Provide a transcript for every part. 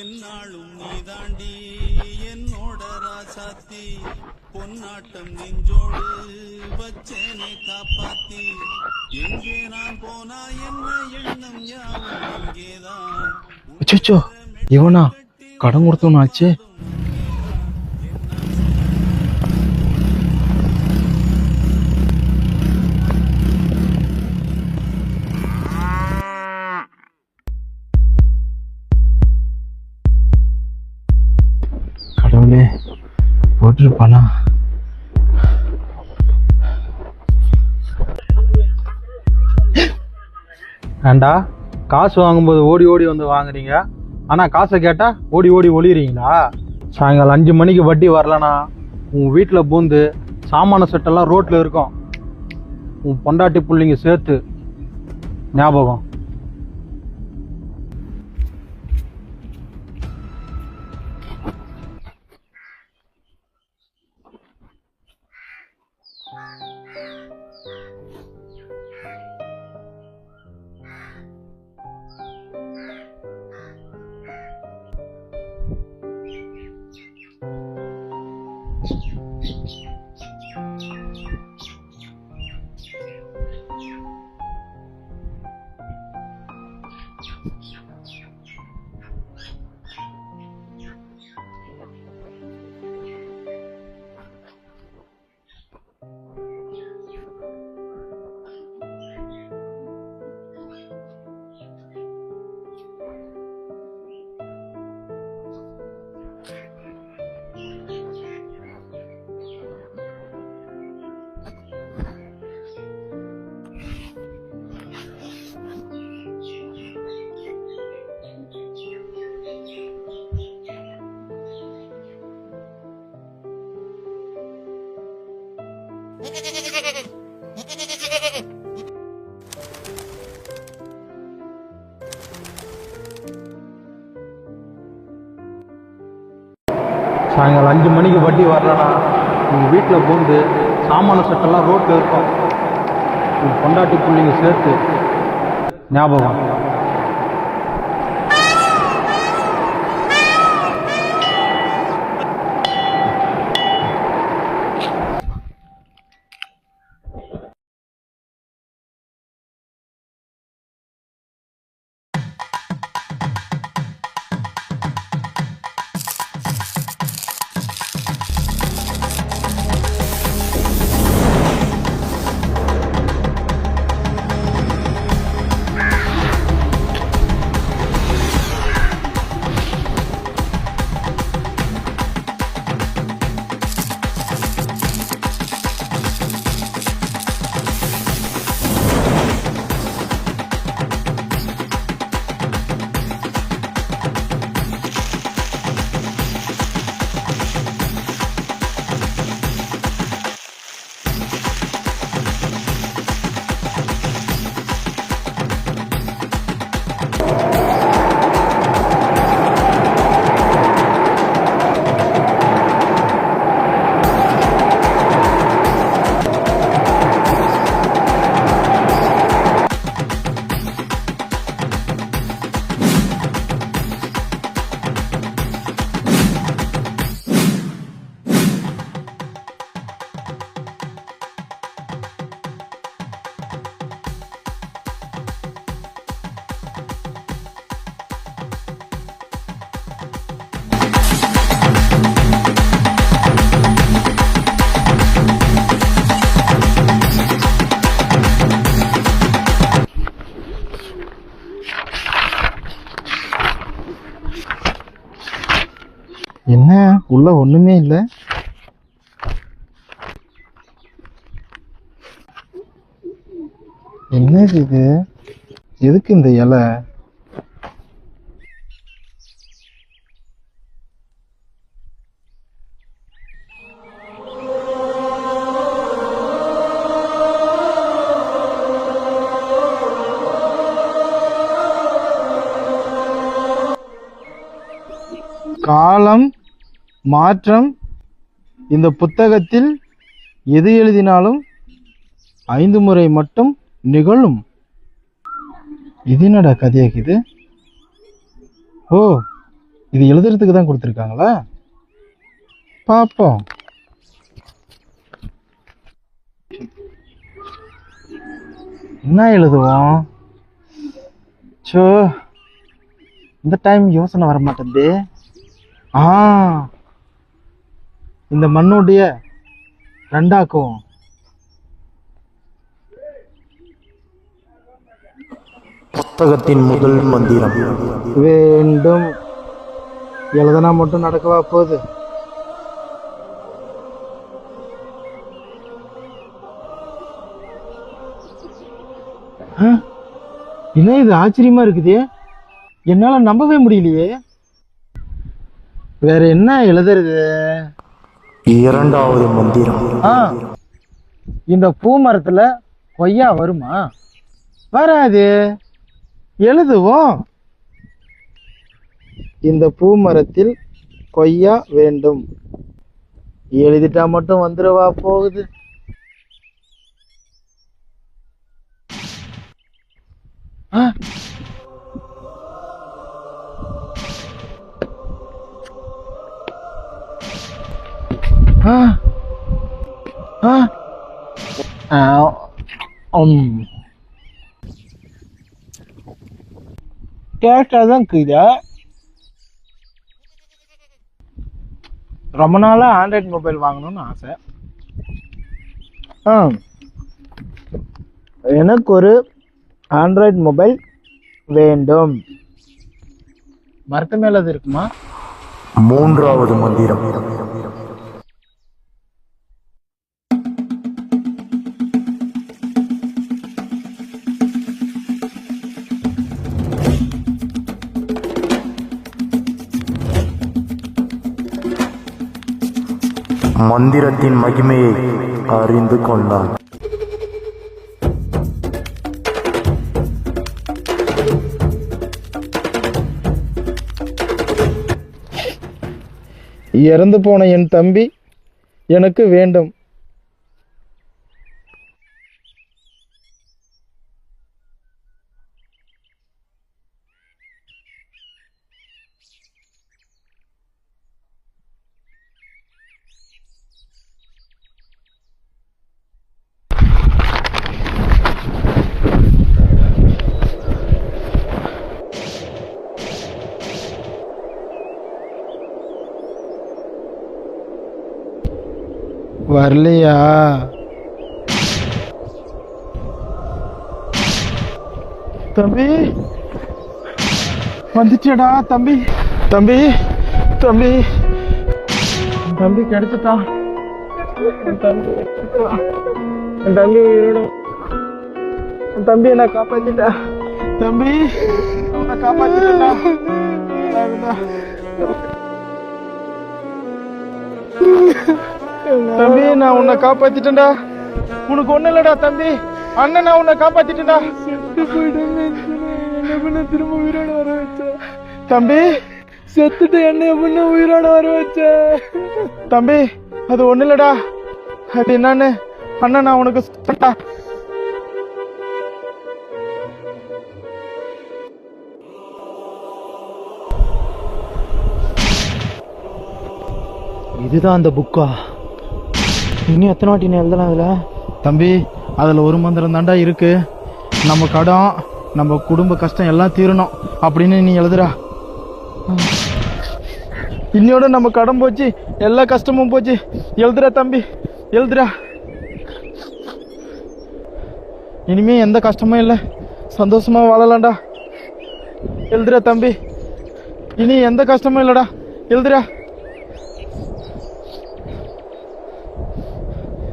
என்னாலும் நீதாண்டி என்னோட ராசாத்தி பொன்னாட்டம் நெஞ்சோடு வச்சேனே காப்பாத்தி எங்கே நான் போனா என்ன எண்ணம் யாவும் இங்கேதான். அச்சோ இவனா கடன் கொடுத்தவன் ஆச்சு. கடவுளே போட்டிருப்பானா? ஏண்டா காசு வாங்கும்போது ஓடி ஓடி வந்து வாங்குறீங்க, ஆனால் காசை கேட்டால் ஓடி ஓடி ஒளிறீங்களா? சாயங்காலம் 5 மணிக்கு வட்டி வரலனா உன் வீட்டில் பூந்து சாமான செட்டெல்லாம் ரோட்டில் இருக்கும். உன் பொண்டாட்டி பிள்ளைங்க சேர்த்து ஞாபகம். சாயங்காலம் 5 மணிக்கு வட்டி வரலனா உங்கள் வீட்டில் பூந்து சாமான செட்டெல்லாம் ரோட்டில் இருக்கும். உன் பொண்டாட்டி பிள்ளைங்க சேர்த்து ஞாபகம். என்ன உள்ள ஒண்ணுமே இல்ல. என்ன இது? எதுக்கு இந்த இலை? காலம் மாற்றம். இந்த புத்தகத்தில் எது எழுதினாலும் 5 முறை மட்டும் நிகழும். இது என்னடா கதையாக்குது? ஓ, இது எழுதுறதுக்கு தான் கொடுத்துருக்காங்களா? பார்ப்போம். என்ன எழுதுவோம்? சோ, இந்த டைம் யோசனை வர மாட்டேங்குது. இந்த மண்ணுடைய ரெண்டாக்குவோம். புத்தகத்தின் முதல் மந்திரம் வேண்டும். எழுதனா மட்டும் நடக்கவா போகுது? என்ன இது ஆச்சரியமா இருக்குது, என்னால நம்பவே முடியலையே. வேற என்ன எழுதுறது? இரண்டாவது மந்திரம் இந்த பூ மரத்துல கொய்யா வருமா? வராது. எழுதுவோம். இந்த பூ மரத்தில் கொய்யா வேண்டும். எழுதிட்டா மட்டும் வந்துருவா போகுது? கேட்டாதான் இருக்குதா? ரொம்ப நாளா ஆண்ட்ராய்டு மொபைல் வாங்கணும்னு ஆசை. எனக்கு ஒரு ஆண்ட்ராய்டு மொபைல் வேண்டும். மரத்து மேல அது இருக்குமா? மூன்றாவது மந்திரம் மந்திரத்தின் மகிமையை அறிந்து கொண்டான். இறந்து போன என் தம்பி எனக்கு வேண்டும். வரலையா? தம்பி வந்துச்சடா. தம்பி தம்பி தம்பி தம்பி கிடைச்சிட்டான். என் தம்பி உயிரோட. என் தம்பி என்ன காப்பாத்திட்டா. தம்பி உன்னை காப்பாத்திட்டா. தம்பி நான் உன்னை காப்பாத்திட்டேன்டா. உனக்கு ஒண்ணு இல்லடா தம்பி. அண்ணன் நான் உன்னை காப்பாத்திட்டேன்டா. செத்து போயிட்டேன்னு என்ன பண்ண திரும்ப உயிரோட வர வச்ச தம்பி. செத்துட்டு என்ன பண்ண உயிரோட வர வச்ச தம்பி. அது ஒண்ணு இல்லடா. அது என்னன்னு அண்ணன் நான் உனக்கு சொல்றேன்டா. இதுதான் அந்த புக்கா? இன்னும் எத்தனை வாட்டி நீ எழுதலாம் அதுல? தம்பி அதில் ஒரு மந்திரம் தாண்டா இருக்கு. நம்ம கடன், நம்ம குடும்ப கஷ்டம் எல்லாம் தீரணும் அப்படின்னு நீ எழுதுறா. இன்னையோட நம்ம கடன் போச்சு, எல்லா கஷ்டமும் போச்சு. எழுதுறா தம்பி, எழுதுறா. இனிமே எந்த கஷ்டமும் இல்லை, சந்தோஷமா வாழலாம்டா. எழுதுறா தம்பி. இனி எந்த கஷ்டமும் இல்லைடா. எழுதுறா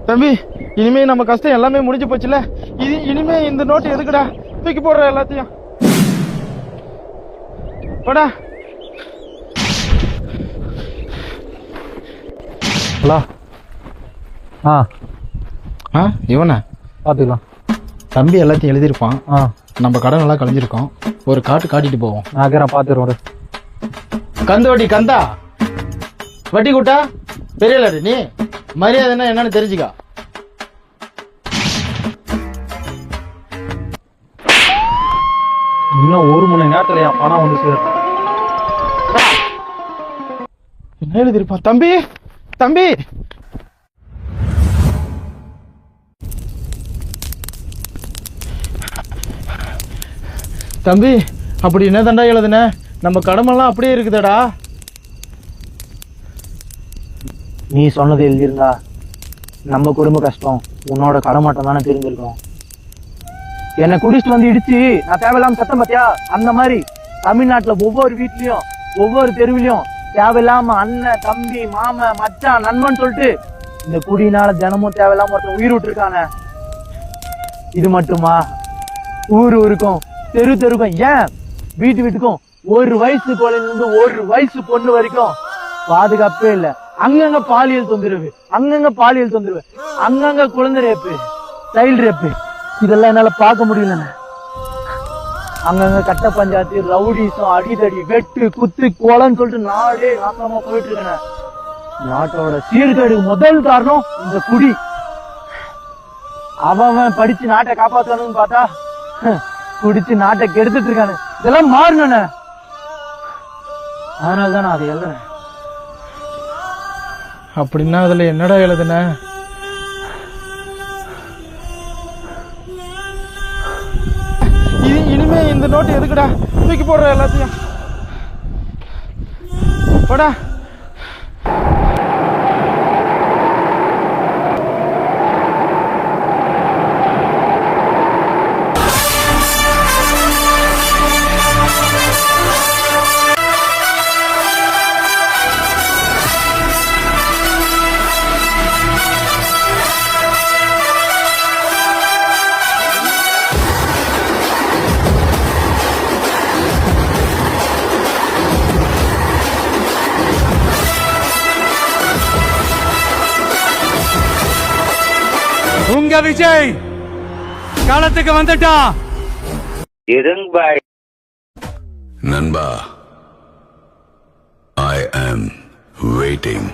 தம்பி. இனிமே நம்ம கஷ்டம் எல்லாமே முடிஞ்சு போச்சுல. இனிமே இந்த நோட்டு எதுக்குடா? தூக்கி போடுற எல்லாத்தையும். போடா. ஹலோ. இவனா பார்த்துக்கலாம். தம்பி எல்லாத்தையும் எழுதியிருப்பான். நம்ம கடன் எல்லாம் கழிஞ்சிருக்கோம். ஒரு காட்டிட்டு போவோம். நான் பார்த்துருவோம். கந்தோடி கந்தா, வட்டி கூட்டா பெரியலாடு, நீ மரியாதைன்னா என்னன்னு தெரிஞ்சுக்கா. இன்னும் 1 மணி நேரத்துல என் பணம் வந்து சேரும். என்ன எழுதிருப்பான்? தம்பி தம்பி தம்பி, அப்படி என்ன தண்டா எழுதுன? நம்ம கடமெல்லாம் அப்படியே இருக்குதடா. நீ சொன்னது எழுதியிருந்தா நம்ம குடும்ப கஷ்டம் உன்னோட கடமாட்டம் தானே தெரிஞ்சிருக்கும். என்னை குடிச்சிட்டு வந்து இடிச்சு நான் தேவையில்லாம சத்தம் பார்த்தியா? அந்த மாதிரி தமிழ்நாட்டுல ஒவ்வொரு வீட்லயும் ஒவ்வொரு தெருவிலையும் தேவையில்லாம அண்ணன், தம்பி, மாமன், மச்சான், நண்பன் சொல்லிட்டு இந்த குடியினால தினமும் தேவையில்லாம ஒருத்தன் உயிர் விட்டுருக்கானே. இது மட்டுமா? ஊரு ஊருக்கும் தெரு தெருக்கும், ஏன் வீட்டுக்கும் ஒரு வயசு குழந்தைல இருந்து ஒரு வயசு பொண்ணு வரைக்கும் பாதுகாப்பே இல்ல. அங்கங்க பாலியல் தொந்தரவு, அங்கங்க குழந்தை ரேப்பு, சைல்டு ரேப்பு. இதெல்லாம் என்னால பார்க்க முடியல. அங்கங்க கட்ட பஞ்சாயத்து, ரவுடிசம், அடிதடி, வெட்டு, குத்து, கொலைன்னு சொல்லிட்டு நாடே நாசமா போயிட்டு இருக்கேன். நாட்டோட சீர்கேடு முதல் காரணம் இந்த குடி. அவன் படிச்சு நாட்டை காப்பாத்தணும்னு பார்த்தா குடிச்சு நாட்டை கெடுத்துட்டு இருக்கானு. இதெல்லாம் மாறணும். அதனாலதான் நான் அதை எழுதுறேன். அப்படின்னா அதுல என்னடா எழுதுன? இனிமே இந்த நோட்டு எதுக்குடா தூக்கி போடுற? எல்லாத்தையும் போடா. உங்க விஜய் களத்துக்கு வந்துட்டான். நண்பா, I am waiting.